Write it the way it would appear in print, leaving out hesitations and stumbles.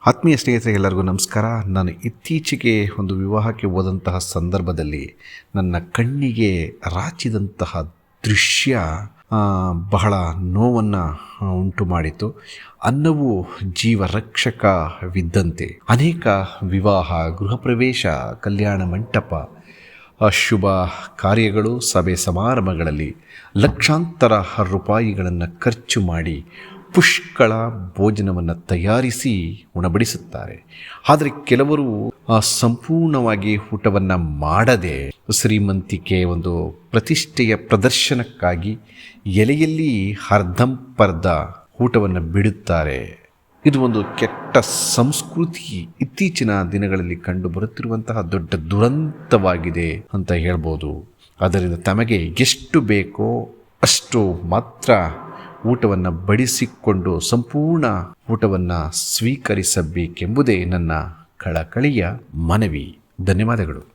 ಆತ್ಮೀಯ ಸ್ನೇಹಿತರೆ ಎಲ್ಲರಿಗೂ ನಮಸ್ಕಾರ. ನಾನು ಇತ್ತೀಚೆಗೆ ಒಂದು ವಿವಾಹಕ್ಕೆ ಹೋದಂತಹ ಸಂದರ್ಭದಲ್ಲಿ ನನ್ನ ಕಣ್ಣಿಗೆ ರಾಚಿದಂತಹ ದೃಶ್ಯ ಬಹಳ ನೋವನ್ನು ಉಂಟು ಮಾಡಿತು. ಅನ್ನವು ಜೀವರಕ್ಷಕವಿದ್ದಂತೆ ಅನೇಕ ವಿವಾಹ, ಗೃಹ ಪ್ರವೇಶ, ಕಲ್ಯಾಣ ಮಂಟಪ, ಶುಭ ಕಾರ್ಯಗಳು, ಸಭೆ ಸಮಾರಂಭಗಳಲ್ಲಿ ಲಕ್ಷಾಂತರ ರೂಪಾಯಿಗಳನ್ನು ಖರ್ಚು ಮಾಡಿ ಪುಷ್ಕಳ ಭೋಜನವನ್ನು ತಯಾರಿಸಿ ಉಣಬಡಿಸುತ್ತಾರೆ. ಆದರೆ ಕೆಲವರು ಸಂಪೂರ್ಣವಾಗಿ ಊಟವನ್ನು ಮಾಡದೆ ಶ್ರೀಮಂತಿಕೆ, ಒಂದು ಪ್ರತಿಷ್ಠೆಯ ಪ್ರದರ್ಶನಕ್ಕಾಗಿ ಎಲೆಯಲ್ಲಿ ಅರ್ಧಂಪರ್ಧ ಊಟವನ್ನು ಬಿಡುತ್ತಾರೆ. ಇದು ಒಂದು ಕೆಟ್ಟ ಸಂಸ್ಕೃತಿ ಇತ್ತೀಚಿನ ದಿನಗಳಲ್ಲಿ ಕಂಡು ಬರುತ್ತಿರುವಂತಹ ದೊಡ್ಡ ದುರಂತವಾಗಿದೆ ಅಂತ ಹೇಳ್ಬೋದು. ಅದರಿಂದ ತಮಗೆ ಎಷ್ಟು ಬೇಕೋ ಅಷ್ಟು ಮಾತ್ರ ಊಟವನ್ನು ಬಡಿಸಿಕೊಂಡು ಸಂಪೂರ್ಣ ಊಟವನ್ನು ಸ್ವೀಕರಿಸಬೇಕೆಂಬುದೇ ನನ್ನ ಕಳಕಳಿಯ ಮನವಿ. ಧನ್ಯವಾದಗಳು.